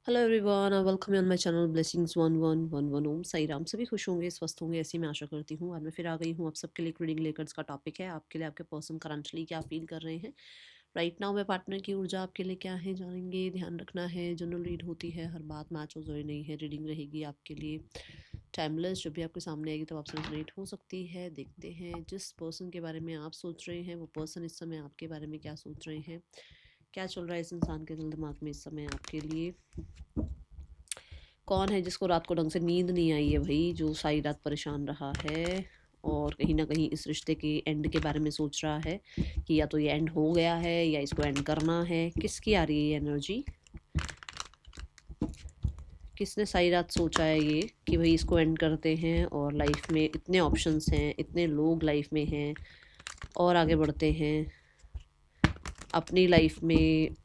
Hello everyone और welcome on my channel blessings 1111 ओम साई राम। सभी खुश होंगे, स्वस्थ होंगे, ऐसी मैं आशा करती हूँ। आज मैं फिर आ गई हूँ आप सबके लिए। रीडिंग लेकर इसका टॉपिक है आपके लिए, आपके पर्सन करंटली क्या फील कर रहे हैं राइट नाउ। मैं पार्टनर की ऊर्जा आपके लिए क्या है जानेंगे। ध्यान रखना है, जनरल रीड होती है, हर बात मैच हो जरूरी नहीं है। रीडिंग रहेगी आपके लिए टाइमलेस, जब भी आपके सामने आएगी तब आपसे रेजोनेट हो सकती है। देखते हैं जिस पर्सन के बारे में आप सोच रहे हैं वो पर्सन इस समय आपके बारे में क्या सोच रहे हैं, क्या चल रहा है इस इंसान के दिल दिमाग में इस समय आपके लिए। कौन है जिसको रात को ढंग से नींद नहीं आई है भाई, जो सारी रात परेशान रहा है और कहीं ना कहीं इस रिश्ते के एंड के बारे में सोच रहा है कि या तो ये एंड हो गया है या इसको एंड करना है। किसकी आ रही है ये एनर्जी, किसने सारी रात सोचा है ये कि भाई इसको एंड करते हैं और लाइफ में इतने ऑप्शंस हैं, इतने लोग लाइफ में हैं और आगे बढ़ते हैं अपनी लाइफ में।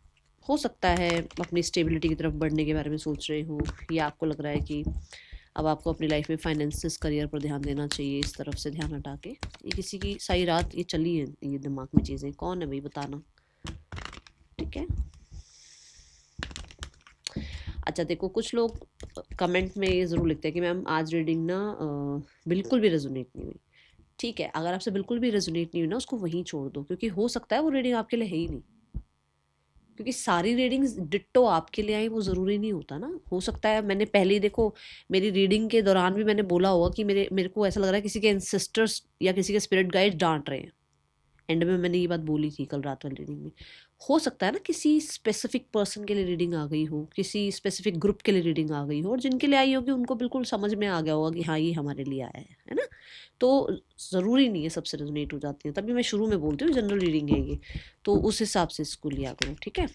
हो सकता है अपनी स्टेबिलिटी की तरफ बढ़ने के बारे में सोच रहे हो, या आपको लग रहा है कि अब आपको अपनी लाइफ में फाइनेंसिस करियर पर ध्यान देना चाहिए, इस तरफ से ध्यान हटा के। ये किसी की सारी रात ये चली है, ये दिमाग में चीज़ें। कौन है भाई बताना, ठीक है। अच्छा देखो, कुछ लोग कमेंट में ये ज़रूर लिखते हैं कि मैम आज रीडिंग ना बिल्कुल भी रेजोनेट नहीं हुई। ठीक है, अगर आपसे बिल्कुल भी रेजोनेट नहीं हुई ना, उसको वहीं छोड़ दो, क्योंकि हो सकता है वो रीडिंग आपके लिए है ही नहीं। क्योंकि सारी रीडिंग्स डिट्टो आपके लिए आई वो ज़रूरी नहीं होता ना। हो सकता है मैंने पहले ही देखो, मेरी रीडिंग के दौरान भी मैंने बोला होगा कि मेरे को ऐसा लग रहा है किसी के एंसेस्टर्स या किसी के स्पिरिट गाइड डांट रहे हैं। एंड में मैंने ये बात बोली थी कल रात वाली रीडिंग में। हो सकता है ना किसी स्पेसिफिक पर्सन के लिए रीडिंग आ गई हो, किसी स्पेसिफिक ग्रुप के लिए रीडिंग आ गई हो, और जिनके लिए आई होगी उनको बिल्कुल समझ में आ गया होगा कि हाँ ये हमारे लिए आया है ना। तो ज़रूरी नहीं है सबसे रेजोनेट हो जाती है, तभी मैं शुरू में बोलती हूँ जनरल रीडिंग है ये, तो उस हिसाब से इसको लिया करो, ठीक है।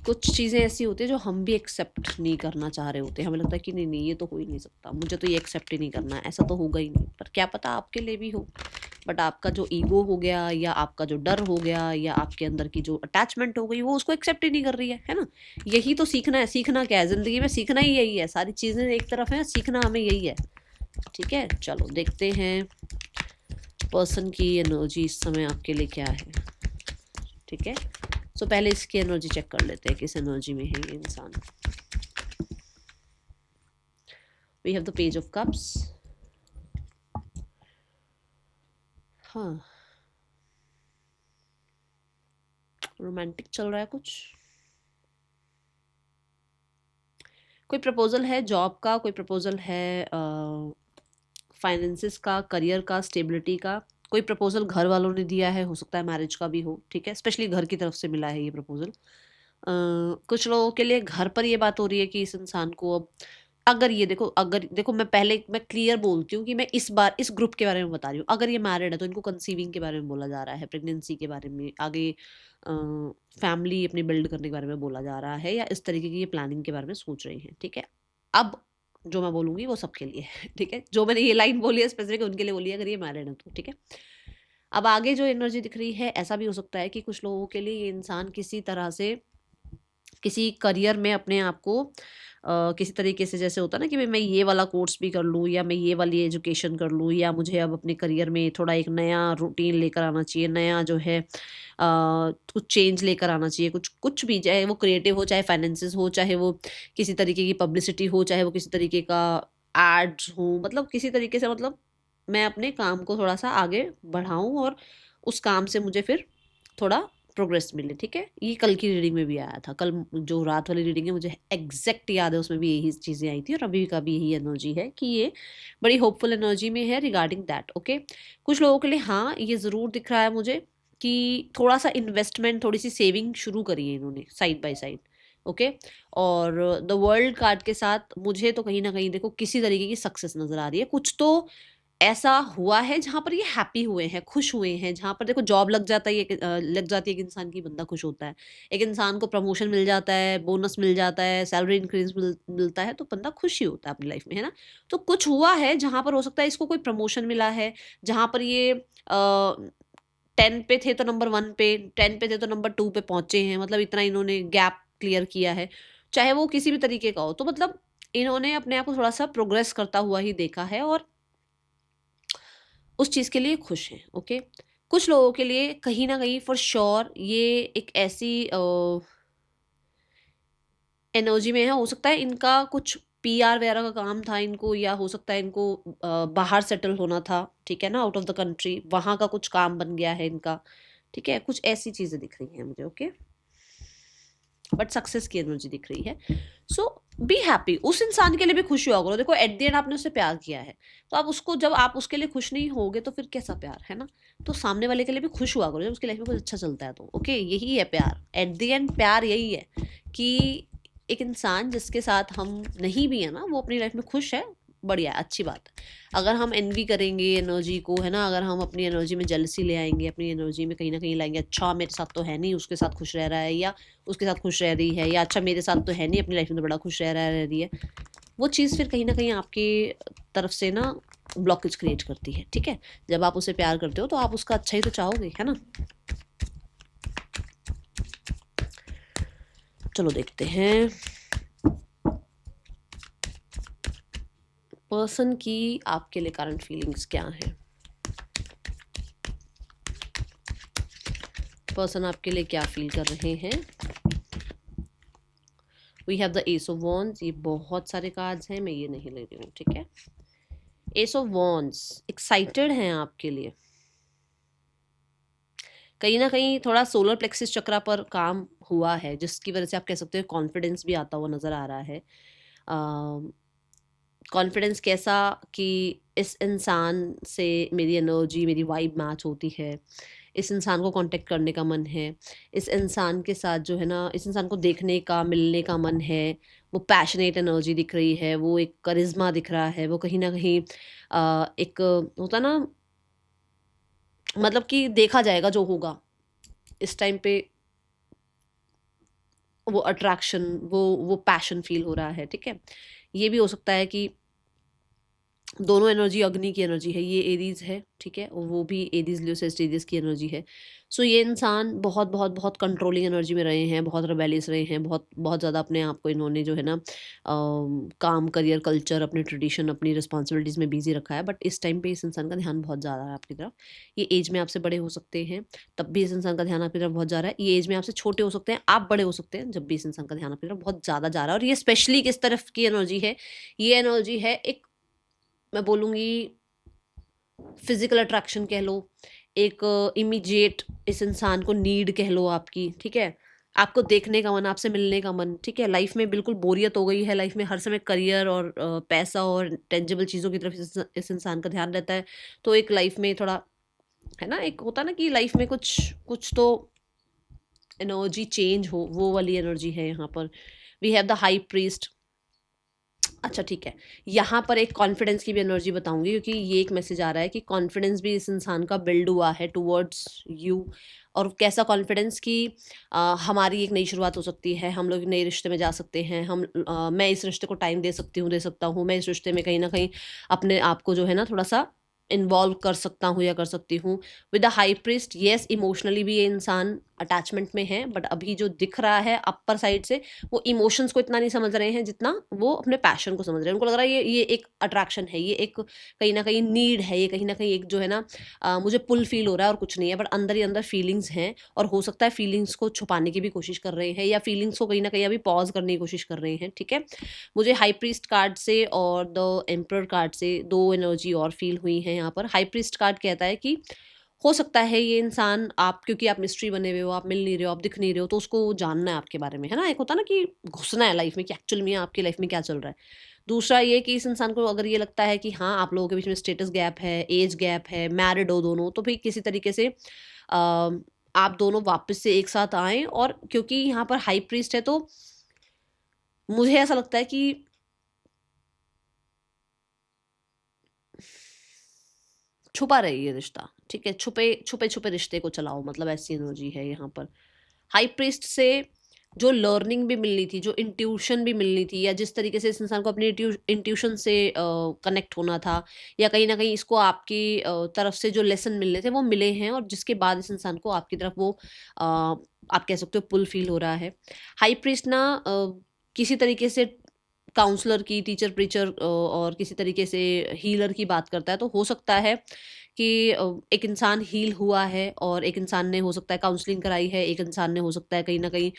कुछ चीज़ें ऐसी होती है जो हम भी एक्सेप्ट नहीं करना चाह रहे होते हैं। हमें लगता है कि नहीं नहीं ये तो हो ही नहीं सकता, मुझे तो ये एक्सेप्ट ही नहीं करना है, ऐसा तो होगा ही नहीं। पर क्या पता आपके लिए भी हो, बट आपका जो ईगो हो गया या आपका जो डर हो गया या आपके अंदर की जो अटैचमेंट हो गई वो उसको एक्सेप्ट ही नहीं कर रही है ना। यही तो सीखना है। सीखना क्या है ज़िंदगी में, सीखना ही यही है। सारी चीज़ें एक तरफ है, सीखना हमें यही है, ठीक है। चलो देखते हैं पर्सन की एनर्जी इस समय आपके लिए क्या है, ठीक है। सो पहले इसकी एनर्जी चेक कर लेते हैं, किस एनर्जी में है ये इंसान। We have the page of cups. हाँ, रोमांटिक चल रहा है कुछ। कोई प्रपोजल है जॉब का, कोई प्रपोजल है फाइनेंसिस का, करियर का, स्टेबिलिटी का। कोई प्रपोजल घर वालों ने दिया है, हो सकता है मैरिज का भी हो, ठीक है। स्पेशली घर की तरफ से मिला है ये प्रपोजल। कुछ लोगों के लिए घर पर ये बात हो रही है कि इस इंसान को अब, अगर देखो मैं क्लियर बोलती हूँ कि मैं इस बार इस ग्रुप के बारे में बता रही हूँ। अगर ये मैरिड है तो इनको कंसीविंग के बारे में बोला जा रहा है, प्रेगनेंसी के बारे में, आगे फैमिली अपनी बिल्ड करने के बारे में बोला जा रहा है, या इस तरीके की ये प्लानिंग के बारे में सोच रही हैं, ठीक है। अब जो मैं बोलूँगी वो सबके लिए है, ठीक है। जो मैंने ये लाइन बोली है स्पेसिफिक उनके लिए बोली है, अगर ये मैरिड है तो, ठीक है। अब आगे जो एनर्जी दिख रही है, ऐसा भी हो सकता है कि कुछ लोगों के लिए ये इंसान किसी तरह से किसी करियर में अपने आप को किसी तरीके से, जैसे होता है ना कि भाई मैं ये वाला कोर्स भी कर लूँ या मैं ये वाली एजुकेशन कर लूँ, या मुझे अब अपने करियर में थोड़ा एक नया रूटीन लेकर आना चाहिए, नया जो है कुछ चेंज लेकर आना चाहिए, कुछ कुछ भी, चाहे वो क्रिएटिव हो, चाहे फाइनेंसिस हो, चाहे वो किसी तरीके की पब्लिसिटी हो, चाहे वो किसी तरीके का एड्स हो, मतलब किसी तरीके से, मतलब मैं अपने काम को थोड़ा सा आगे बढ़ाऊँ और उस काम से मुझे फिर थोड़ा प्रोग्रेस मिले, ठीक है। ये कल की रीडिंग में भी आया था। कल जो रात वाली रीडिंग है मुझे एग्जैक्ट याद है, उसमें भी यही चीज़ें आई थी और अभी का भी यही एनर्जी है कि ये बड़ी होपफुल एनर्जी में है रिगार्डिंग दैट, ओके। कुछ लोगों के लिए हाँ ये ज़रूर दिख रहा है मुझे कि थोड़ा सा इन्वेस्टमेंट, थोड़ी सी सेविंग शुरू करी है इन्होंने साइड बाय साइड, ओके। और द वर्ल्ड कार्ड के साथ मुझे तो कहीं ना कहीं देखो किसी तरीके की सक्सेस नज़र आ रही है। कुछ तो ऐसा हुआ है जहाँ पर ये हैप्पी हुए हैं, खुश हुए हैं, जहाँ पर देखो जॉब लग जाता है, लग जाती है एक इंसान की, बंदा खुश होता है। एक इंसान को प्रमोशन मिल जाता है, बोनस मिल जाता है, सैलरी इंक्रीज मिलता है, तो बंदा खुश ही होता है अपनी लाइफ में, है ना। तो कुछ हुआ है जहाँ पर हो सकता है इसको कोई प्रमोशन मिला है, जहाँ पर ये 10 पे थे तो नंबर 1 पे, 10 पे थे तो नंबर 2 पे पहुंचे हैं, मतलब इतना इन्होंने गैप क्लियर किया है, चाहे वो किसी भी तरीके का हो। तो मतलब इन्होंने अपने आप को थोड़ा सा प्रोग्रेस करता हुआ ही देखा है, और उस चीज़ के लिए खुश हैं। ओके, कुछ लोगों के लिए कहीं ना कहीं फॉर श्योर ये एक ऐसी एनर्जी में है, हो सकता है इनका कुछ पीआर वगैरह का काम था इनको, या हो सकता है इनको बाहर सेटल होना था, ठीक है ना, आउट ऑफ द कंट्री, वहाँ का कुछ काम बन गया है इनका, ठीक है, कुछ ऐसी चीज़ें दिख रही हैं मुझे। ओके, बट सक्सेस की एनर्जी दिख रही है। सो बी हैप्पी, उस इंसान के लिए भी खुश हुआ करो। देखो एट द एंड आपने उससे प्यार किया है, तो आप उसको, जब आप उसके लिए खुश नहीं होगे तो फिर कैसा प्यार है ना। तो सामने वाले के लिए भी खुश हुआ करो जब उसकी लाइफ में कुछ अच्छा चलता है। तो ओके, यही है प्यार, एट द एंड प्यार यही है कि एक इंसान जिसके साथ हम नहीं भी है ना, वो अपनी लाइफ में खुश है, बढ़िया, अच्छी बात है। अगर हम एनवी करेंगे एनर्जी को, है ना, अगर हम अपनी एनर्जी में जेलसी ले आएंगे, अपनी एनर्जी में कहीं ना कहीं लाएंगे, अच्छा मेरे साथ तो है नहीं, उसके साथ खुश रह रहा है, या उसके साथ खुश रह रही है, या अच्छा मेरे साथ तो है नहीं, अपनी लाइफ में तो बड़ा खुश रह रहा है, रह रही है, वो चीज़ फिर कहीं ना कहीं आपकी तरफ से ना ब्लॉकेज क्रिएट करती है। ठीक है, जब आप उसे प्यार करते हो तो आप उसका अच्छा ही तो चाहोगे, है ना। चलो देखते हैं पर्सन की आपके लिए करंट फीलिंग्स क्या है। पर्सन आपके लिए क्या फील कर रहे हैं। We have the ace of wands, ये बहुत सारे कार्ड्स हैं, मैं ये नहीं ले रही हूँ, ठीक है। एस ऑफ वॉन्ड्स, एक्साइटेड हैं आपके लिए, कहीं ना कहीं थोड़ा सोलर प्लेक्सिस चक्रा पर काम हुआ है, जिसकी वजह से आप कह सकते हो कॉन्फिडेंस भी आता हुआ नजर आ रहा है। कॉन्फिडेंस कैसा कि इस इंसान से मेरी एनर्जी, मेरी वाइब मैच होती है, इस इंसान को कांटेक्ट करने का मन है, इस इंसान के साथ जो है ना, इस इंसान को देखने का, मिलने का मन है, वो पैशनेट एनर्जी दिख रही है, वो एक करिश्मा दिख रहा है, वो कहीं ना कहीं एक होता ना, मतलब कि देखा जाएगा जो होगा इस टाइम पे, वो अट्रैक्शन, वो पैशन फील हो रहा है, ठीक है। ये भी हो सकता है कि दोनों एनर्जी अग्नि की एनर्जी है, ये एरीज है, ठीक है, और वो भी एरीज लियो सेजिटेरियस की एनर्जी है। सो ये इंसान बहुत बहुत बहुत कंट्रोलिंग एनर्जी में रहे हैं, बहुत रेबेलियस रहे हैं, बहुत बहुत ज़्यादा अपने आप को इन्होंने जो है ना काम, करियर, कल्चर, अपने ट्रेडिशन, अपनी रिस्पॉन्सिबिलिटीज़ में बिजी रखा है। बट इस टाइम पे इस इंसान का ध्यान बहुत ज़्यादा है आपकी तरफ। ये एज में आपसे बड़े हो सकते हैं, तब भी इस इंसान का ध्यान आपकी तरफ बहुत जा रहा है। ये एज में आपसे छोटे हो सकते हैं, आप बड़े हो सकते हैं, जब भी इस इंसान का ध्यान आपकी तरफ बहुत ज़्यादा जा रहा है। और ये स्पेशली किस तरफ की एनर्जी है, ये एनर्जी है एक, मैं बोलूँगी फिजिकल अट्रैक्शन कह लो, एक इमीडिएट इस इंसान को नीड कह लो आपकी, ठीक है, आपको देखने का मन, आपसे मिलने का मन, ठीक है। लाइफ में बिल्कुल बोरियत हो गई है, लाइफ में हर समय करियर और पैसा और टेंजिबल चीज़ों की तरफ इस इंसान का ध्यान रहता है। तो एक लाइफ में थोड़ा, है ना, एक होता ना कि लाइफ में कुछ कुछ तो एनर्जी चेंज हो, वो वाली एनर्जी है यहाँ पर। We have the high priest. अच्छा ठीक है, यहाँ पर एक कॉन्फिडेंस की भी एनर्जी बताऊंगी, क्योंकि ये एक मैसेज आ रहा है कि कॉन्फिडेंस भी इस इंसान का बिल्ड हुआ है टुवर्ड्स यू। और कैसा कॉन्फिडेंस कि हमारी एक नई शुरुआत हो सकती है, हम लोग नए रिश्ते में जा सकते हैं, मैं इस रिश्ते को टाइम दे सकती हूँ, दे सकता हूँ, मैं इस रिश्ते में कहीं ना कहीं अपने आप को जो है ना थोड़ा सा इन्वॉल्व कर सकता हूँ या कर सकती हूँ। With the high priest, yes emotionally भी ये इंसान अटैचमेंट में है, बट अभी जो दिख रहा है अपर साइड से, वो इमोशंस को इतना नहीं समझ रहे हैं जितना वो अपने पैशन को समझ रहे हैं। उनको लग रहा है ये एक अट्रैक्शन है, ये एक कहीं ना कहीं नीड है, ये कहीं ना कहीं एक जो है ना मुझे पुल फील हो रहा है और कुछ नहीं है, बट अंदर ही अंदर फीलिंग्स हैं। और हो सकता है फीलिंग्स को छुपाने की भी कोशिश कर रहे हैं, या फीलिंग्स को कहीं ना कहीं अभी पॉज करने की कोशिश कर रहे हैं, ठीक है। मुझे हाई प्रीस्ट कार्ड से और द एम्परर कार्ड से दो एनर्जी और फील हुई है यहाँ पर। हाई प्रीस्ट कार्ड कहता है कि हो सकता है ये इंसान, आप क्योंकि आप मिस्ट्री बने हुए हो, आप मिल नहीं रहे हो, आप दिख नहीं रहे हो, तो उसको जानना है आपके बारे में, है ना। एक होता है ना कि घुसना है लाइफ में कि एक्चुअल में आपकी लाइफ में क्या चल रहा है। दूसरा ये कि इस इंसान को अगर ये लगता है कि हाँ आप लोगों के बीच में स्टेटस गैप है, एज गैप है, मैरिड हो दोनों, तो भी किसी तरीके से आप दोनों वापस से एक साथ आएँ। और क्योंकि यहाँ पर हाई प्रीस्ट है, तो मुझे ऐसा लगता है कि छुपा रहे ये रिश्ता, ठीक है, छुपे छुपे छुपे रिश्ते को चलाओ, मतलब ऐसी एनर्जी है यहाँ पर। हाई प्रीस्ट से जो लर्निंग भी मिलनी थी, जो इंट्यूशन भी मिलनी थी, या जिस तरीके से इस इंसान को अपनी इंट्यूशन से कनेक्ट होना था, या कहीं ना कहीं इसको आपकी तरफ से जो लेसन मिलने थे वो मिले हैं, और जिसके बाद इस इंसान को आपकी तरफ वो आप कह सकते हो पुल फील हो रहा है। हाई प्रीस्ट ना किसी तरीके से काउंसलर की, टीचर प्रीचर और किसी तरीके से हीलर की बात करता है। तो हो सकता है कि एक इंसान हील हुआ है और एक इंसान ने हो सकता है काउंसलिंग कराई है, एक इंसान ने हो सकता है कहीं न कहीं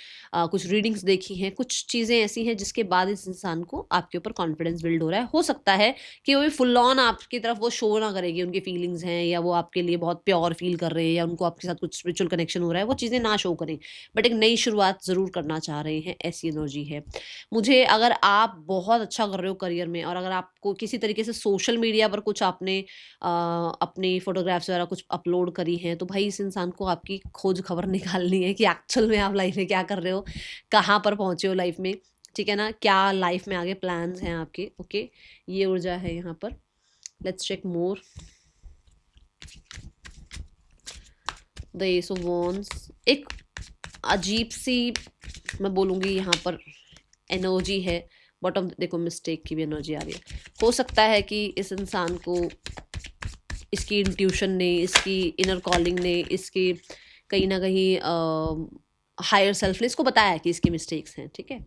कुछ रीडिंग्स देखी हैं, कुछ चीज़ें ऐसी हैं जिसके बाद इस इंसान को आपके ऊपर कॉन्फिडेंस बिल्ड हो रहा है। हो सकता है कि वो भी फुल ऑन आपकी तरफ वो शो ना करें उनकी फीलिंग्स हैं या वो आपके लिए बहुत प्योर फील कर रहे हैं या उनको आपके साथ कुछ स्पिरिचुअल कनेक्शन हो रहा है, वो चीज़ें ना शो करें। बट एक नई शुरुआत ज़रूर करना चाह रहे हैं, ऐसी एनर्जी है। मुझे अगर आप बहुत अच्छा कर रहे हो करियर में और अगर आपको किसी तरीके से सोशल मीडिया पर कुछ आपने अपनी फ़ोटोग्राफ्स वगैरह कुछ अपलोड करी हैं, तो भाई इस इंसान को आपकी खोज खबर निकालनी है कि एक्चुअल में आप लाइफ़ में क्या कर रहे हो, कहाँ पर पहुँचे हो लाइफ़ में, ठीक है ना? क्या लाइफ़ में आगे प्लान्स हैं आपके, ओके? ये ऊर्जा है यहाँ पर। Let's check more. The ace of wands, एक अजीब-सी मैं बोलूँगी यहाँ पर एनर्जी है। बॉटम देखो मिस्टेक की भी एनर्जी आ रही है। हो सकता है कि इस इंसान को इसकी इंट्यूशन ने, इसकी इनर कॉलिंग ने, इसकी कहीं न कहीं हायर सेल्फ ने इसको बताया कि इसकी मिस्टेक्स हैं, ठीक है?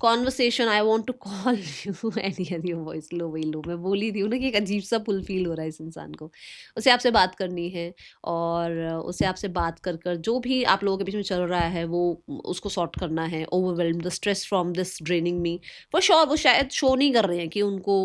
Conversation I want to call you and hear your voice लो वही लो। मैं बोल ही रही हूँ ना कि एक अजीब-सा पुल फ़ील हो रहा है इस इंसान को। उसे आपसे बात करनी है और उसे आपसे बात कर जो भी आप लोगों के बीच में चल रहा है वो उसको सॉर्ट करना है। Overwhelmed the stress from this draining me. For sure वो शायद शो नहीं कर रहे हैं कि उनको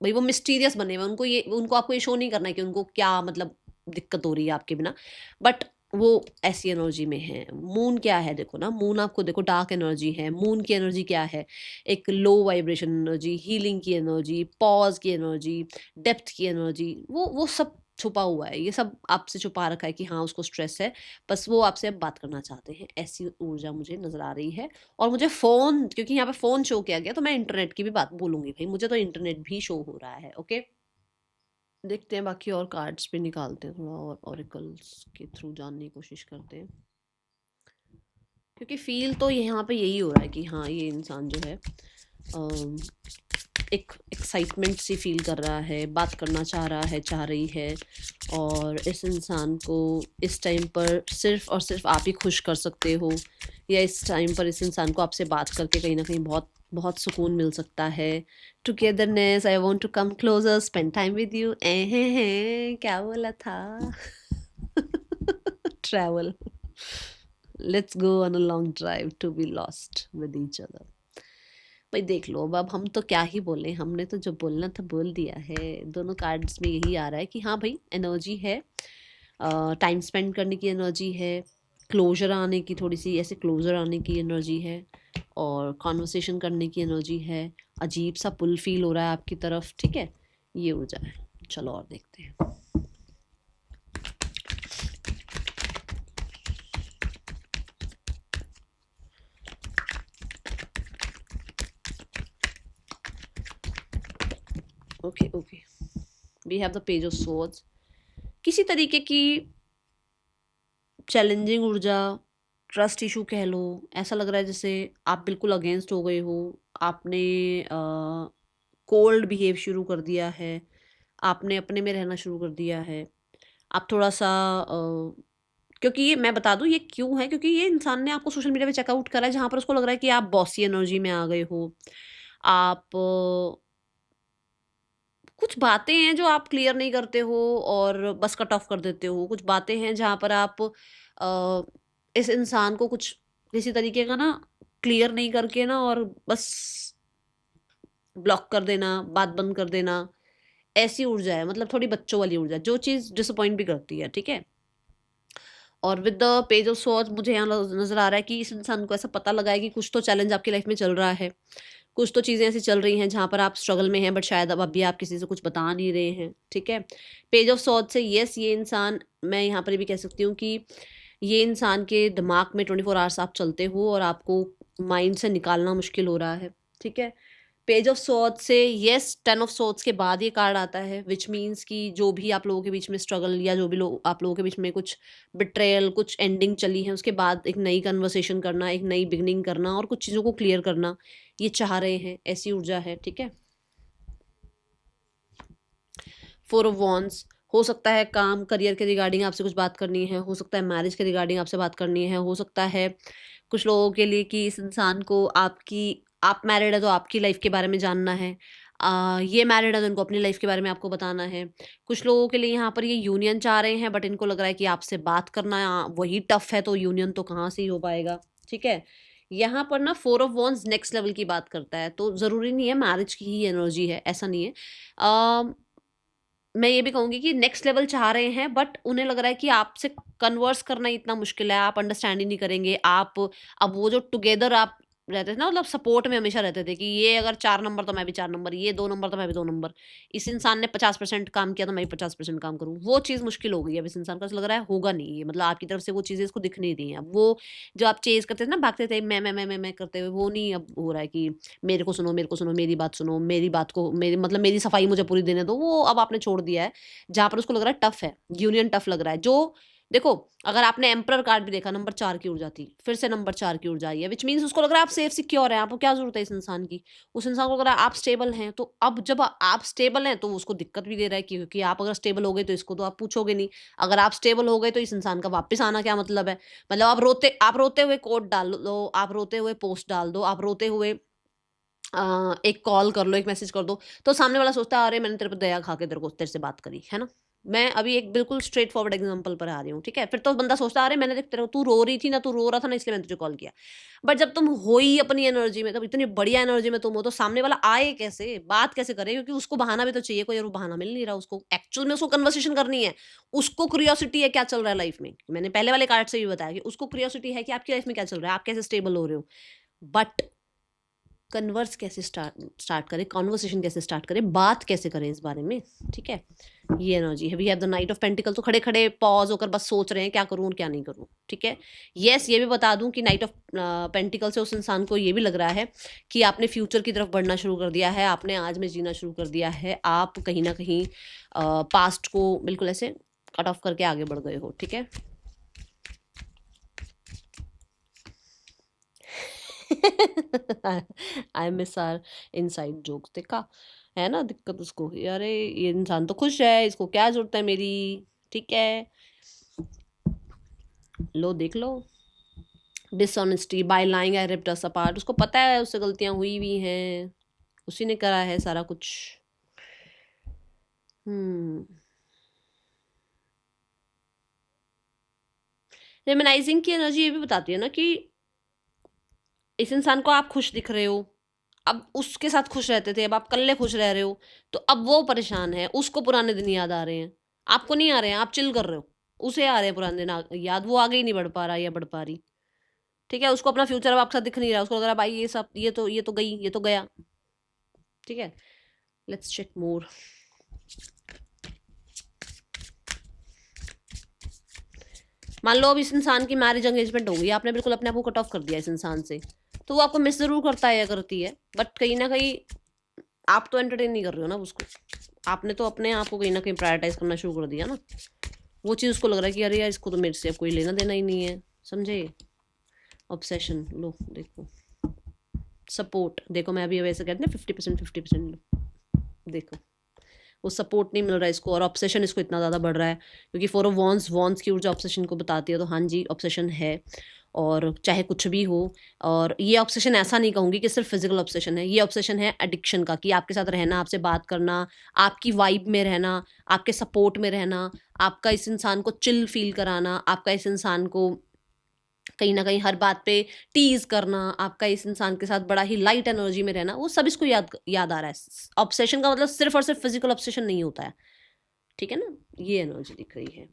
भई वो मिस्टीरियस बने हुए हैं। उनको आपको ये शो नहीं करना है कि उनको क्या मतलब दिक्कत हो रही है आपके बिना। बट वो ऐसी एनर्जी में है। मून क्या है देखो ना, मून आपको देखो डार्क एनर्जी है। मून की एनर्जी क्या है? एक लो वाइब्रेशन एनर्जी, हीलिंग की एनर्जी, पॉज़ की एनर्जी, डेप्थ की एनर्जी, वो सब छुपा हुआ है। ये सब आपसे छुपा रखा है कि हाँ, उसको स्ट्रेस है, बस वो आपसे अब बात करना चाहते हैं। ऐसी ऊर्जा मुझे नज़र आ रही है। और मुझे फ़ोन, क्योंकि यहाँ पे फ़ोन शो किया गया, तो मैं इंटरनेट की भी बात बोलूँगी भई, मुझे तो इंटरनेट भी शो हो रहा है, ओके? देखते हैं बाकी और कार्ड्स भी निकालते हैं, थोड़ा और ओरेकल्स के थ्रू जानने की कोशिश करते हैं। क्योंकि फ़ील तो यहाँ पे यही हो रहा है कि हाँ, ये इंसान जो है अम, एक एक्साइटमेंट सी फ़ील कर रहा है, बात करना चाह रहा है, चाह रही है और इस इंसान को इस टाइम पर सिर्फ़ और सिर्फ़ आप ही खुश कर सकते हो या इस टाइम पर इस इंसान को आपसे बात करके कहीं न कहीं बहुत बहुत सुकून मिल सकता है। Togetherness, I want to come closer, spend time with you. क्या बोला था? Travel. Let's go on a long drive to be lost with each other. भाई देख लो, अब हम तो क्या ही बोले, हमने तो जो बोलना था बोल दिया है। दोनों कार्ड्स में यही आ रहा है कि हाँ भाई, एनर्जी है, टाइम स्पेंड करने की एनर्जी है, क्लोजर आने की, थोड़ी सी ऐसे क्लोजर आने की एनर्जी है और कॉन्वर्सेशन करने की एनर्जी है। अजीब सा पुल फील हो रहा है आपकी तरफ, ठीक है? ये ऊर्जा है। चलो और देखते हैं। Okay okay, we have the page of swords. किसी तरीके की चैलेंजिंग ऊर्जा, ट्रस्ट इशू कह लो। ऐसा लग रहा है जैसे आप बिल्कुल अगेंस्ट हो गए हो। आपने कोल्ड बिहेव शुरू कर दिया है। आपने अपने में रहना शुरू कर दिया है। आप थोड़ा-सा क्योंकि ये मैं बता दूँ ये क्यों है, क्योंकि ये इंसान ने आपको सोशल मीडिया पे चेकआउट करा है जहाँ पर उसको लग रहा है कि आप बॉसी एनर्जी में आ गए हो। आप कुछ बातें हैं जो आप क्लियर नहीं करते हो और बस कट ऑफ कर देते हो। कुछ बातें हैं जहाँ पर आप इस इंसान को कुछ किसी तरीके का ना क्लियर नहीं करके ना और बस ब्लॉक कर देना, बात बंद कर देना, ऐसी ऊर्जा है। मतलब थोड़ी बच्चों वाली ऊर्जा, जो चीज़ डिसअपॉइंट भी करती है, ठीक है? और with the page of swords मुझे यहाँ नज़र आ रहा है कि इस इंसान को ऐसा पता लगा है कि कुछ तो चैलेंज आपकी लाइफ में चल रहा है। कुछ तो चीज़ें ऐसी चल रही हैं जहाँ पर आप स्ट्रगल में हैं, बट शायद अब अभी आप किसी से कुछ बता नहीं रहे हैं, ठीक है? पेज ऑफ स्वॉर्ड्स से येस, ये इंसान, मैं यहाँ पर ये भी कह सकती हूँ कि ये इंसान के दिमाग में 24 आवर्स आप चलते हो और आपको माइंड से निकालना मुश्किल हो रहा है, ठीक है? पेज ऑफ स्वॉर्ड्स से येस, 10 ऑफ स्वॉर्ड्स के बाद ये कार्ड आता है, व्हिच मीन्स कि जो भी आप लोगों के बीच में स्ट्रगल या जो भी लोग आप लोगों के बीच में कुछ बिट्रेयल, कुछ एंडिंग चली है, उसके बाद एक नई कन्वर्सेशन करना, एक नई बिगिनिंग करना और कुछ चीज़ों को क्लियर करना, ये चाह रहे हैं, ऐसी ऊर्जा है, ठीक है? 4 ऑफ वॉन्ड्स, हो सकता है काम, करियर के रिगार्डिंग आपसे कुछ बात करनी है, हो सकता है मैरिज के रिगार्डिंग आपसे बात करनी है, हो सकता है कुछ लोगों के लिए कि इस इंसान को आपकी, आप मैरिड है तो आपकी लाइफ के बारे में जानना है, ये मैरिड है तो इनको अपनी लाइफ के बारे में आपको बताना है। कुछ लोगों के लिए यहाँ पर ये यूनियन चाह रहे हैं, बट इनको लग रहा है कि आपसे बात करना वही टफ है, तो यूनियन तो कहाँ से ही हो पाएगा, ठीक है। यहाँ पर ना 4 ऑफ वॉन्ड्स नेक्स्ट लेवल की बात करता है, तो ज़रूरी नहीं है मैरिज की ही एनर्जी है, ऐसा नहीं है। मैं ये भी कहूँगी कि नेक्स्ट लेवल चाह रहे हैं, बट उन्हें लग रहा है कि आपसे कन्वर्स करना इतना मुश्किल है, आप अंडरस्टैंड ही नहीं करेंगे। आप अब वो जो टुगेदर आप रहते थे ना, मतलब सपोर्ट में हमेशा रहते थे कि ये अगर 4 नंबर तो मैं भी 4 नंबर, ये 2 नंबर तो मैं भी 2 नंबर। इस इंसान ने 50% काम किया तो मैं भी 50% काम करूँ। वो चीज़ मुश्किल हो गई है अब इस इंसान को, ऐसा लग रहा है होगा नहीं ये, मतलब आपकी तरफ से वो चीज़ें इसको दिख नहीं रही हैं। अब वो जो आप चेज़ करते थे ना, भागते थे मैं करते हुए, वो नहीं अब हो रहा है कि मेरे को सुनो, मेरी बात सुनो, मेरी बात को मेरी मतलब मेरी सफाई मुझे पूरी देने दो, वो अब आपने छोड़ दिया है। जहाँ पर उसको लग रहा है टफ है, यूनियन टफ लग रहा है। जो देखो, अगर आपने एम्परर कार्ड भी देखा, नंबर 4 की ऊर्जा थी, फिर से नंबर 4 की ऊर्जा आई है, व्हिच मीन्स उसको लग रहा है आप सेफ सिक्योर हैं, आपको क्या ज़रूरत है इस इंसान की? उस इंसान को लग रहा है आप स्टेबल हैं, तो अब जब आप स्टेबल हैं, तो वो उसको दिक्कत भी दे रहा है, क्योंकि आप अगर स्टेबल हो गए, तो इसको तो आप पूछोगे नहीं। अगर आप स्टेबल हो गए, तो इस इंसान का वापस आना क्या मतलब है? मतलब आप रोते हुए कोट डाल लो, आप रोते हुए पोस्ट डाल दो, आप रोते हुए एक कॉल कर लो, एक मैसेज कर दो, तो सामने वाला सोचता है, अरे मैंने तेरे पे दया खा के तेरे से बात करी, है ना? मैं अभी एक बिल्कुल स्ट्रेट फॉरवर्ड एग्जांपल पर आ रही हूँ, ठीक है? फिर तो बंदा सोचता है, अरे मैंने देख तेरे तू रो रही थी ना, तू रो रहा था ना, इसलिए मैंने तुझे कॉल किया। बट जब तुम हो ही अपनी एनर्जी में, तब इतनी बढ़िया एनर्जी में तुम हो, तो सामने वाला आए कैसे? बात कैसे करे? क्योंकि उसको बहाना भी तो चाहिए कोई, और वो बहाना मिल नहीं रहा उसको। एक्चुअल में उसको कन्वर्सेशन करनी है। उसको क्यूरियोसिटी है क्या चल रहा है लाइफ में। मैंने पहले वाले कार्ड से भी बताया कि उसको क्यूरियोसिटी है कि आपकी लाइफ में क्या चल रहा है, आप कैसे स्टेबल हो रहे हो। बट कन्वर्स कैसे स्टार्ट करें, कॉन्वर्सेशन कैसे स्टार्ट करें, बात कैसे करें इस बारे में, ठीक है? ये एनर्जी है। We have the knight of pentacle, तो खड़े खड़े पॉज होकर बस सोच रहे हैं क्या करूं और क्या नहीं करूं, ठीक है। यस, ये भी बता दूं कि नाइट ऑफ पेंटिकल से उस इंसान को ये भी लग रहा है कि आपने फ्यूचर की तरफ बढ़ना शुरू कर दिया है, आपने आज में जीना शुरू कर दिया है, आप कहीं ना कहीं पास्ट को बिल्कुल ऐसे कट ऑफ करके आगे बढ़ गए हो, ठीक है। I miss our inside jokes, देखा है ना दिक्कत उसको, अरे ये इंसान तो खुश है, इसको क्या जरूरत है मेरी, ठीक है। लो देख लो, dishonesty by lying I ripped us apart, उसको पता है उससे गलतियां हुई हुई हैं, उसी ने करा है सारा कुछ। रेमनाइजिंग की एनर्जी ये भी बताती है ना कि इस इंसान को आप खुश दिख रहे हो, अब उसके साथ खुश रहते थे, अब आप कल्ले खुश रह रहे हो, तो अब वो परेशान है, उसको पुराने दिन याद आ रहे हैं, आपको नहीं आ रहे हैं, आप चिल कर रहे हो, उसे आ रहे हैं पुराने दिन याद, वो आगे ही नहीं बढ़ पा रहा या बढ़ पा रही, ठीक है। उसको अपना फ्यूचर अब आपके साथ दिख नहीं रहा, उसको लग रहा है भाई ये सब ये तो गई, ये तो गया, ठीक है। लेट्स चेक मोर। मान लो अब इस इंसान की मैरिज एंगेजमेंट हो गई, आपने बिल्कुल अपने आप को कट ऑफ कर दिया इस इंसान से, तो वो आपको मिस जरूर करता है या करती है, बट कहीं ना कहीं आप तो एंटरटेन नहीं कर रहे हो ना उसको, आपने तो अपने आप को कहीं ना कहीं प्रायोरिटाइज करना शुरू कर दिया ना। वो चीज़ उसको लग रहा है कि अरे यार इसको तो मेरे से अब कोई लेना देना ही नहीं है, समझे। ऑब्सेशन लो, देखो सपोर्ट, देखो मैं अभी वैसे कहते हैं 50% 50%, लो देखो वो सपोर्ट नहीं मिल रहा है इसको, और ऑब्सेशन इसको इतना ज़्यादा बढ़ रहा है, क्योंकि 4 ऑफ वॉन्ड्स की ऊर्जा ऑब्सेशन को बताती है, तो हाँ जी ऑब्सेशन है, और चाहे कुछ भी हो। और ये ऑब्सेशन ऐसा नहीं कहूँगी कि सिर्फ फिजिकल ऑब्सेशन है, ये ऑब्सेशन है एडिक्शन का, कि आपके साथ रहना, आपसे बात करना, आपकी वाइब में रहना, आपके सपोर्ट में रहना, आपका इस इंसान को चिल फील कराना, आपका इस इंसान को कहीं न कहीं हर बात पे टीज़ करना, आपका इस इंसान के साथ बड़ा ही लाइट एनर्जी में रहना, वो सब इसको याद आ रहा है। ऑब्सेशन का मतलब सिर्फ़ और सिर्फ़ फिज़िकल ऑब्सेशन नहीं होता है, ठीक है ना? ये एनर्जी दिख रही है।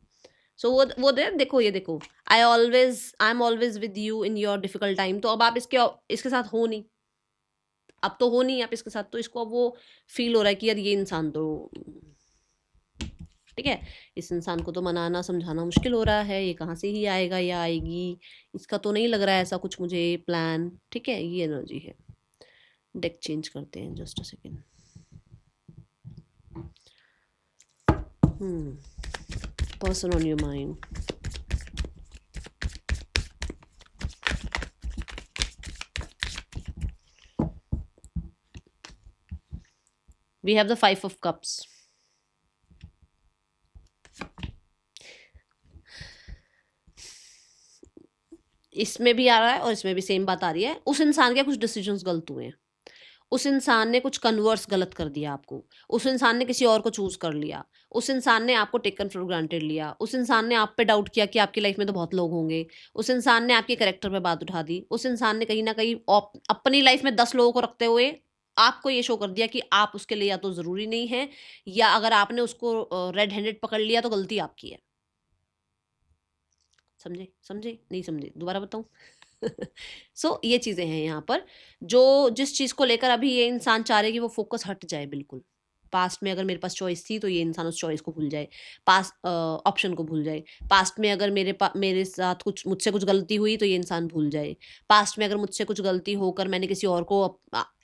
सो वो देखो, ये देखो, I am always with you in your difficult time, तो अब आप इसके साथ हो नहीं, अब तो हो नहीं आप इसके साथ, तो इसको अब वो फ़ील हो रहा है कि यार ये इंसान तो, ठीक है, इस इंसान को तो मनाना समझाना मुश्किल हो रहा है, ये कहाँ से ही आएगा या आएगी, इसका तो नहीं लग रहा है ऐसा कुछ मुझे प्लान, ठीक है, ये एनर्जी है। डेक चेंज करते हैं, just a second. Person on your mind, we have the 5 of cups. इसमें भी आ रहा है और इसमें भी सेम बात आ रही है, उस इंसान के कुछ डिसीजंस गलत हुए हैं, उस इंसान ने कुछ कन्वर्स गलत कर दिया आपको, उस इंसान ने किसी और को चूज़ कर लिया, उस इंसान ने आपको टेकन फॉर ग्रांटेड लिया, उस इंसान ने आप पे डाउट किया कि आपकी लाइफ में तो बहुत लोग होंगे, उस इंसान ने आपके कैरेक्टर पे बात उठा दी, उस इंसान ने कहीं न कहीं अपनी लाइफ में 10 लोगों को रखते हुए आपको ये शो कर दिया कि आप उसके लिए या तो ज़रूरी नहीं हैं, या अगर आपने उसको रेड हैंडेड पकड़ लिया तो गलती आपकी है। समझे? समझे? नहीं समझे? दोबारा बताऊँ? सो ये चीज़ें हैं यहाँ पर, जो जिस चीज़ को लेकर अभी ये इंसान चाह रहे हैं कि वो फ़ोकस हट जाए बिल्कुल। पास्ट में अगर मेरे पास चॉइस थी, तो ये इंसान उस चॉइस को भूल जाए, ऑप्शन को भूल जाए। पास्ट में अगर मेरे साथ मुझसे कुछ गलती हुई, तो ये इंसान भूल जाए। पास्ट में अगर मुझसे कुछ गलती होकर मैंने किसी और को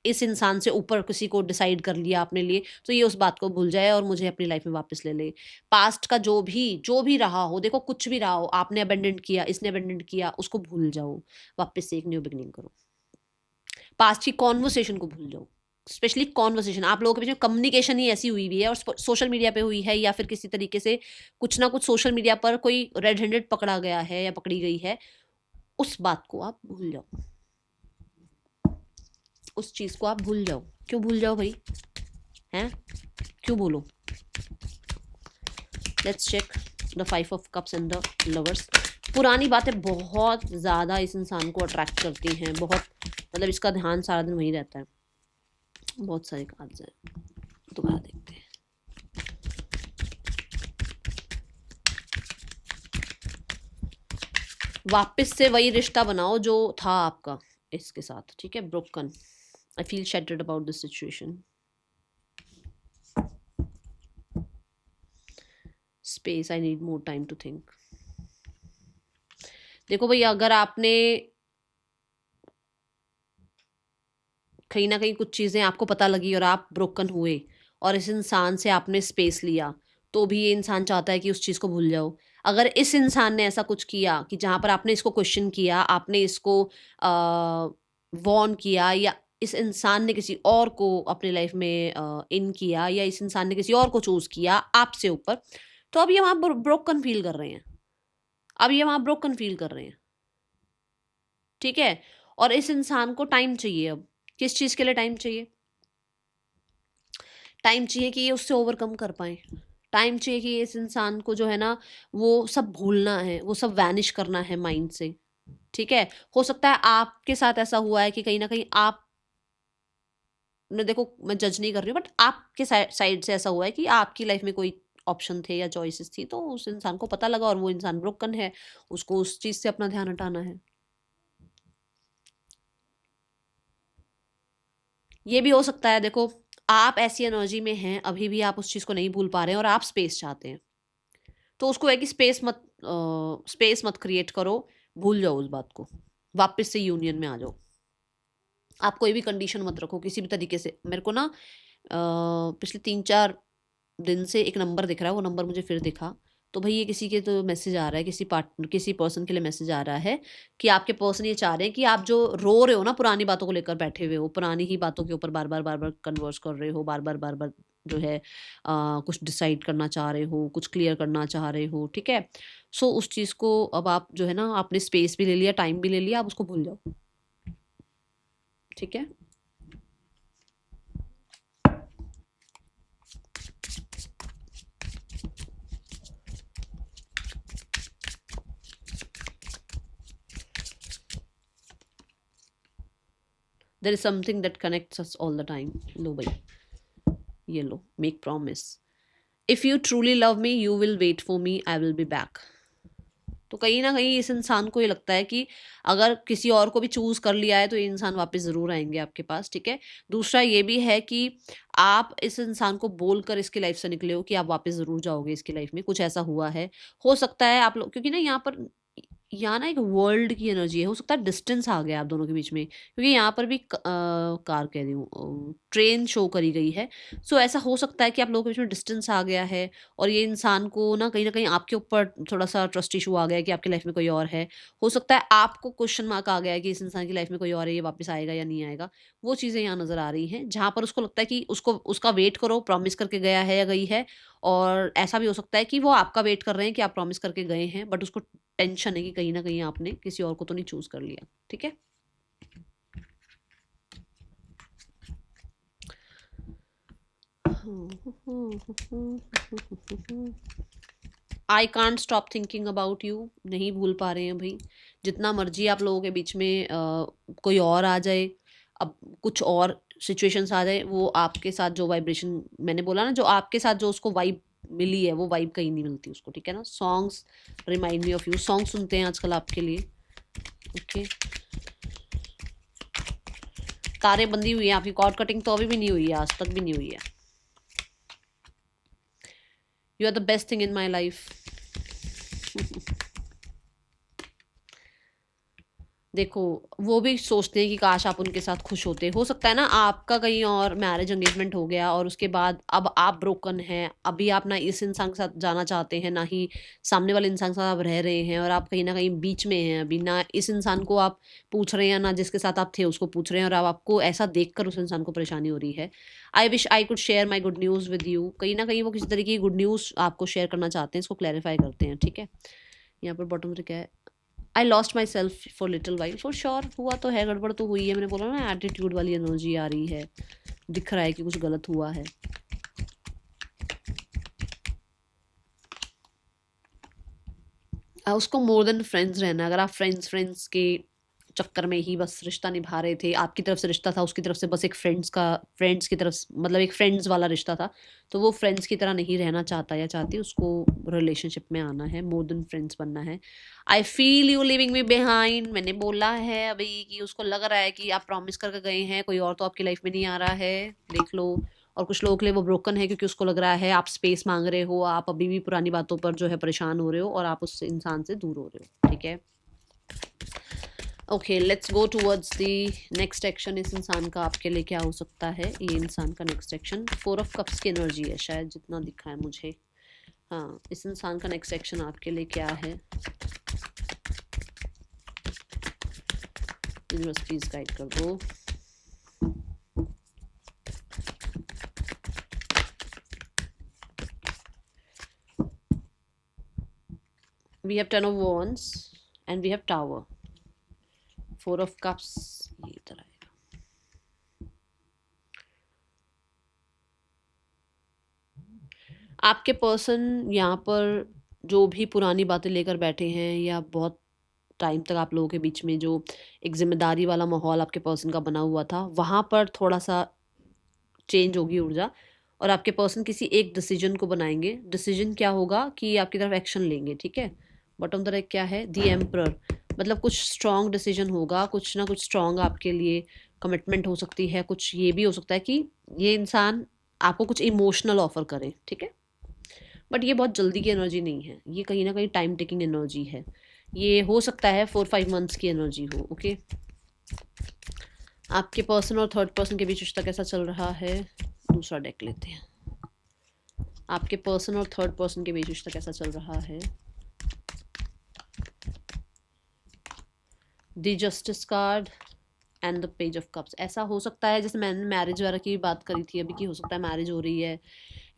इस इंसान से ऊपर किसी को डिसाइड कर लिया अपने लिए, तो ये उस बात को भूल जाए और मुझे अपनी लाइफ़ में वापस ले ले। पास्ट का जो भी रहा हो, देखो कुछ भी रहा हो, आपने अबैंडन किया, इसने अबैंडन किया, उसको भूल जाओ। वापस से एक न्यू बिगिनिंग करो। पास्ट की कॉन्वर्सेशन को भूल जाओ। स्पेशली कॉन्वर्सेशन, आप लोगों के बीच में कम्युनिकेशन ही ऐसी हुई हुई है और सोशल मीडिया पे हुई है, या फिर किसी तरीके से कुछ ना कुछ सोशल मीडिया पर कोई रेड हैंडेड पकड़ा गया है या पकड़ी गई है, उस बात को आप भूल जाओ। उस चीज़ को आप भूल जाओ। क्यों भूल जाओ भाई? हैं? क्यों बोलो? Let's check the 5 of cups and the lovers. पुरानी बातें बहुत ज़्यादा इस इंसान को अट्रैक्ट करती हैं, बहुत, मतलब इसका ध्यान सारा दिन वहीं रहता है। बहुत सारे कार्ड्स हैं, दोबारा देखते हैं। वापस से वही रिश्ता बनाओ जो था आपका इसके साथ, ठीक है? Broken, I feel shattered about this situation. Space, I need more time to think. देखो भाई, अगर आपने कहीं ना कहीं कुछ चीज़ें आपको पता लगी और आप ब्रोकन हुए और इस इंसान से आपने स्पेस लिया, तो भी ये इंसान चाहता है कि उस चीज़ को भूल जाओ। अगर इस इंसान ने ऐसा कुछ किया कि जहाँ पर आपने इसको क्वेश्चन किया, आपने इसको वॉर्न किया, या इस इंसान ने किसी और को अपनी लाइफ में इन किया, या इस इंसान ने किसी और को चूज़ किया आपसे ऊपर, तो अब ये वहाँ ब्रोकन फील कर रहे हैं। अब ये वहाँ ब्रोकन फील कर रहे हैं, ठीक है? और इस इंसान को टाइम चाहिए अब। किस चीज़ के लिए टाइम चाहिए? टाइम चाहिए कि ये उससे ओवरकम कर पाएँ। टाइम चाहिए कि इस इंसान को जो है ना, वो सब भूलना है, वो सब वैनिश करना है माइंड से, ठीक है? हो सकता है आपके साथ ऐसा हुआ है कि कहीं न कहीं आपने, देखो मैं जज नहीं कर रही हूँ, बट आपके साइड से ऐसा हुआ है कि आपकी लाइफ में कोई ऑप्शन थे या चॉइसेस थी, तो उस इंसान को पता लगा और वो इंसान ब्रोकन है, उसको उस चीज़ से अपना ध्यान हटाना है। ये भी हो सकता है, देखो आप ऐसी एनर्जी में हैं, अभी भी आप उस चीज़ को नहीं भूल पा रहे हैं और आप स्पेस चाहते हैं। तो उसको है कि स्पेस मत क्रिएट करो, भूल जाओ उस बात को, वापस से यूनियन में आ जाओ। आप कोई भी कंडीशन मत रखो किसी भी तरीके से। मेरे को ना पिछले 3-4 दिन से एक नंबर दिख रहा है, वो नंबर मुझे फिर दिखा, तो भाई ये किसी के तो मैसेज आ रहा है, किसी पर्सन के लिए मैसेज आ रहा है कि आपके पर्सन ये चाह रहे हैं कि आप जो रो रहे हो ना, पुरानी बातों को लेकर बैठे हुए हो, पुरानी ही बातों के ऊपर बार-बार कन्वर्स कर रहे हो, बार-बार जो है कुछ डिसाइड करना चाह रहे हो, कुछ क्लियर करना चाह रहे हो, ठीक है? सो उस चीज़ को अब आप जो है ना, आपने स्पेस भी ले लिया, टाइम भी ले लिया, आप उसको भूल जाओ, ठीक है? There is something that connects us all the time. लो भाई, ये लो, make promise, if you truly love me you will wait for me, I will be back. तो कहीं ना कहीं इस इंसान को ये लगता है कि अगर किसी और को भी चूज़ कर लिया है, तो ये इंसान वापस ज़रूर आएंगे आपके पास, ठीक है? दूसरा ये भी है कि आप इस इंसान को बोलकर इसकी लाइफ से निकले हो कि आप वापस ज़रूर जाओगे इसकी लाइफ में, कुछ ऐसा हुआ है। हो सकता है आप लोग, क्योंकि ना यहाँ ना एक वर्ल्ड की एनर्जी है, हो सकता है डिस्टेंस आ गया आप दोनों के बीच में, क्योंकि यहाँ पर भी कार कह रही हूँ, ट्रेन शो करी गई है। सो ऐसा हो सकता है कि आप लोगों के बीच में डिस्टेंस आ गया है, और ये इंसान को ना कहीं न कहीं आपके ऊपर थोड़ा-सा ट्रस्ट इश्यू आ गया है कि आपकी लाइफ़ में कोई और है। हो सकता है आपको क्वेश्चन मार्क आ गया है कि इस इंसान की लाइफ़ में कोई और है, ये वापस आएगा या नहीं आएगा। वो चीज़ें यहाँ नज़र आ रही हैं, जहाँ पर उसको लगता है कि उसको उसका वेट करो, प्रॉमिस करके गया है या गई है, और ऐसा भी हो सकता है कि वो आपका वेट कर रहे हैं कि आप प्रॉमिस करके गए हैं, बट उसको टेंशन है कि कहीं न कहीं आपने किसी और को तो नहीं चूज़ कर लिया, ठीक है? I can't stop thinking about you, नहीं भूल पा रहे हैं भाई। जितना मर्जी आप लोगों के बीच में कोई और आ जाए, अब कुछ और सिचुएशंस आ जाए, वो आपके साथ जो वाइब्रेशन मैंने बोला ना, जो आपके साथ जो उसको वाइब मिली है, वो वाइब कहीं नहीं मिलती उसको, ठीक है ना। Songs remind me of you, song सुनते हैं आजकल आपके लिए। ओके, तारे बंदी हुई है आपकी, कॉर्ड कटिंग तो अभी भी नहीं हुई है, आज तक भी नहीं हुई है। You are the best thing in my life. देखो, वो भी सोचते हैं कि काश आप उनके साथ खुश होते। हो सकता है ना आपका कहीं और मैरिज एंगेजमेंट हो गया और उसके बाद अब आप ब्रोकन हैं, अभी आप ना इस इंसान के साथ जाना चाहते हैं, ना ही सामने वाले इंसान के साथ आप रह रहे हैं, और आप कहीं ना कहीं बीच में हैं अभी, ना इस इंसान को आप पूछ रहे हैं, ना जिसके साथ आप थे उसको पूछ रहे हैं, और अब आपको ऐसा देख कर उस इंसान को परेशानी हो रही है। I wish I could share my good news with you. कहीं ना कहीं वो किसी तरीके की गुड न्यूज़ आपको शेयर करना चाहते हैं, इसको क्लैरिफाई करते हैं, ठीक है। यहाँ पर बॉटम से क्या है, I lost my self for little while, for sure हुआ तो है, गड़बड़ तो हुई है। मैंने बोला ना, एटीट्यूड वाली एनर्जी आ रही है, दिख रहा है कि कुछ गलत हुआ है। उसको मोर देन फ्रेंड्स रहना। अगर आप फ्रेंड्स के चक्कर में ही बस रिश्ता निभा रहे थे, आपकी तरफ से रिश्ता था, उसकी तरफ से बस एक फ्रेंड्स की तरफ, मतलब एक फ्रेंड्स वाला रिश्ता था, तो वो फ्रेंड्स की तरह नहीं रहना चाहता या चाहती, उसको रिलेशनशिप में आना है, मोर देन फ्रेंड्स बनना है। I feel you living me behind, मैंने बोला है अभी कि उसको लग रहा है कि आप प्रॉमिस करके गए हैं, कोई और तो आपकी लाइफ में नहीं आ रहा है, देख लो। और कुछ लोगों के लिए वो ब्रोकन है क्योंकि उसको लग रहा है आप स्पेस मांग रहे हो, आप अभी भी पुरानी बातों पर जो है परेशान हो रहे हो, और आप उस इंसान से दूर हो रहे हो, ठीक है। Okay, let's go towards the next action. इस इंसान का आपके लिए क्या हो सकता है, ये इंसान का नेक्स्ट एक्शन 4 ऑफ कप्स की एनर्जी है शायद, जितना दिखा है मुझे। हाँ, इस इंसान का नेक्स्ट एक्शन आपके लिए क्या है, यूनिवर्स प्लीज गाइड कर दो। We have 10 of wands and we have tower, 4 of cups, ये इधर आएगा। आपके पर्सन यहाँ पर जो भी पुरानी बातें लेकर बैठे हैं, या बहुत टाइम तक आप लोगों के बीच में जो एक जिम्मेदारी वाला माहौल आपके पर्सन का बना हुआ था, वहाँ पर थोड़ा सा चेंज होगी ऊर्जा, और आपके पर्सन किसी एक डिसीजन को बनाएंगे। डिसीजन क्या होगा कि आपकी तरफ एक्शन लेंगे, ठीक है। बॉटम तरफ क्या है, द एम्परर, मतलब कुछ स्ट्रॉन्ग डिसीजन होगा, कुछ ना कुछ स्ट्रॉन्ग आपके लिए कमिटमेंट हो सकती है, कुछ ये भी हो सकता है कि ये इंसान आपको कुछ इमोशनल ऑफर करे, ठीक है। बट ये बहुत जल्दी की एनर्जी नहीं है, ये कहीं ना कहीं टाइम टेकिंग एनर्जी है। ये हो सकता है 4-5 मंथ्स की एनर्जी हो, ओके। आपके पर्सन और थर्ड पर्सन के बीच रिश्ता कैसा चल रहा है, दूसरा डेक लेते हैं। आपके पर्सन और थर्ड पर्सन के बीच रिश्ता कैसा चल रहा है, the justice card and the page of cups. ऐसा हो सकता है, जैसे मैंने मैरिज वगैरह की बात करी थी अभी, कि हो सकता है मैरिज हो रही है,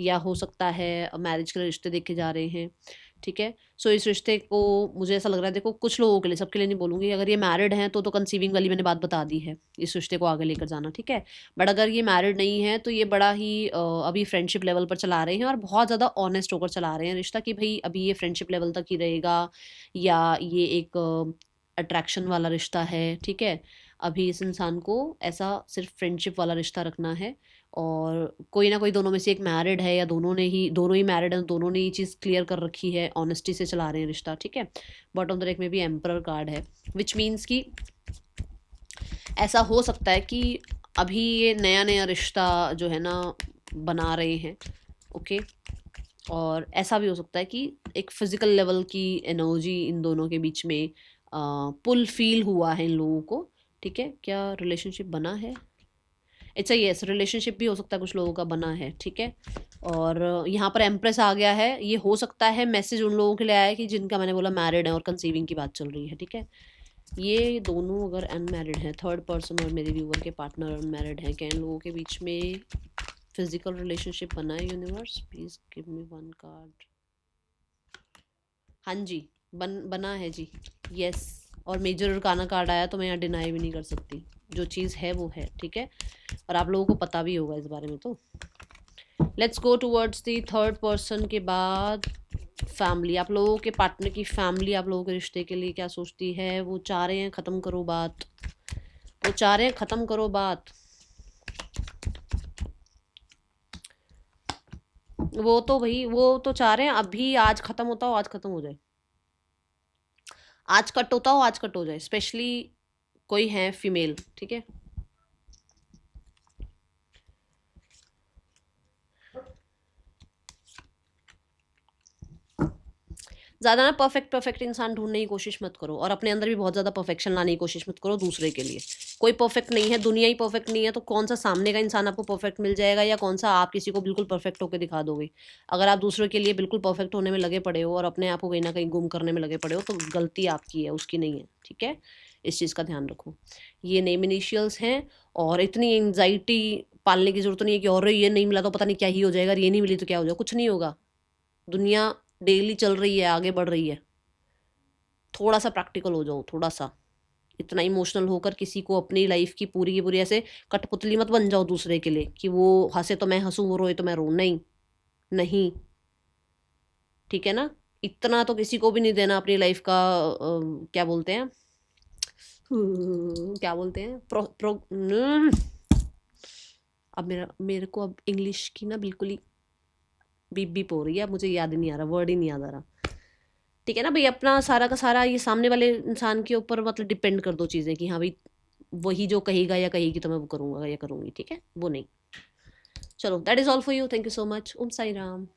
या हो सकता है मैरिज के लिए रिश्ते देखे जा रहे हैं, ठीक है। सो इस रिश्ते को मुझे ऐसा लग रहा है, देखो कुछ लोगों के लिए, सबके लिए नहीं बोलूँगी, अगर ये मैरिड हैं तो कंसीविंग वाली मैंने बात बता दी है, इस रिश्ते को आगे लेकर जाना, ठीक है। बट अगर ये मैरिड नहीं है तो ये बड़ा ही अभी फ्रेंडशिप लेवल पर चला रहे हैं, और बहुत ज़्यादा ऑनेस्ट होकर चला रहे हैं रिश्ता, कि भाई अभी ये फ्रेंडशिप लेवल तक ही रहेगा, या ये एक अट्रैक्शन वाला रिश्ता है, ठीक है। अभी इस इंसान को ऐसा सिर्फ फ्रेंडशिप वाला रिश्ता रखना है, और कोई ना कोई दोनों में से एक मैरिड है, या दोनों ही मैरिड हैं, दोनों ने ये चीज़ क्लियर कर रखी है, ऑनेस्टी से चला रहे हैं रिश्ता, ठीक है। बॉटम द डेक में भी एम्परर कार्ड है, विच मीन्स कि ऐसा हो सकता है कि अभी ये नया नया रिश्ता जो है ना बना रहे हैं, ओके। और ऐसा भी हो सकता है कि एक फिजिकल लेवल की एनर्जी इन दोनों के बीच में पुल फील हुआ है इन लोगों को, ठीक है। क्या रिलेशनशिप बना है, इट्स अ यस, रिलेशनशिप भी हो सकता है कुछ लोगों का बना है, ठीक है। और यहाँ पर एम्प्रेस आ गया है, ये हो सकता है मैसेज उन लोगों के लिए आया है कि जिनका मैंने बोला मैरिड है और कंसीविंग की बात चल रही है, ठीक है। ये दोनों अगर अनमैरिड हैं, थर्ड पर्सन और मेरे व्यूअर के पार्टनर अनमैरिड हैं, क्या इन लोगों के बीच में फिजिकल रिलेशनशिप बना है, universe please give me 1 card. हाँ जी, बना है जी, यस। और मेजर अरकाना कार्ड आया तो मैं यहाँ डिनाई भी नहीं कर सकती, जो चीज़ है वो है, ठीक है। और आप लोगों को पता भी होगा इस बारे में, तो let's go towards the third person के बाद फैमिली। आप लोगों के पार्टनर की फैमिली आप लोगों के रिश्ते के लिए क्या सोचती है? वो चाह रहे हैं ख़त्म करो बात, वो चाह रहे हैं ख़त्म करो बात। वो तो भाई वो तो चाह रहे हैं अभी आज ख़त्म होता हो, आज ख़त्म हो जाए, आज कट होता हो, आज कट हो जाए। स्पेशली कोई है फीमेल, ठीक है। ज़्यादा ना परफेक्ट इंसान ढूंढने की कोशिश मत करो, और अपने अंदर भी बहुत ज़्यादा परफेक्शन लाने की कोशिश मत करो दूसरे के लिए। कोई परफेक्ट नहीं है, दुनिया ही परफेक्ट नहीं है, तो कौन सा सामने का इंसान आपको परफेक्ट मिल जाएगा, या कौन सा आप किसी को बिल्कुल परफेक्ट होकर दिखा दोगे। अगर आप दूसरों के लिए बिल्कुल परफेक्ट होने में लगे पड़े हो और अपने आप को कहीं ना कहीं गुम करने में लगे पड़े हो, तो गलती आपकी है, उसकी नहीं है, ठीक है। इस चीज़ का ध्यान रखो। ये नेम इनिशियल्स हैं, और इतनी एंग्जाइटी पालने की जरूरत नहीं है कि और ये नहीं मिला तो पता नहीं क्या ही हो जाएगा, ये नहीं मिली तो क्या हो जाएगा। कुछ नहीं होगा, दुनिया डेली चल रही है, आगे बढ़ रही है। थोड़ा सा प्रैक्टिकल हो जाओ, थोड़ा सा। इतना इमोशनल होकर किसी को अपनी लाइफ की पूरी ऐसे कठपुतली मत बन जाओ दूसरे के लिए, कि वो हंसे तो मैं हंसूं, वो रोए तो मैं रो। नहीं, नहीं, ठीक है ना। इतना तो किसी को भी नहीं देना अपनी लाइफ का क्या बोलते हैं, क्या बोलते हैं, अब मेरे को अब इंग्लिश की ना बिल्कुल ही बीप बीप हो रही है, अब मुझे याद ही नहीं आ रहा, वर्ड ही नहीं याद आ रहा। ठीक है ना भाई, अपना सारा का सारा ये सामने वाले इंसान के ऊपर मतलब डिपेंड कर दो चीज़ें, कि हाँ भाई वही जो कहेगा या कहेगी तो मैं वो करूँगा या करूँगी, ठीक है, वो नहीं। चलो, that is all for you. Thank you so much. Om Sai Ram.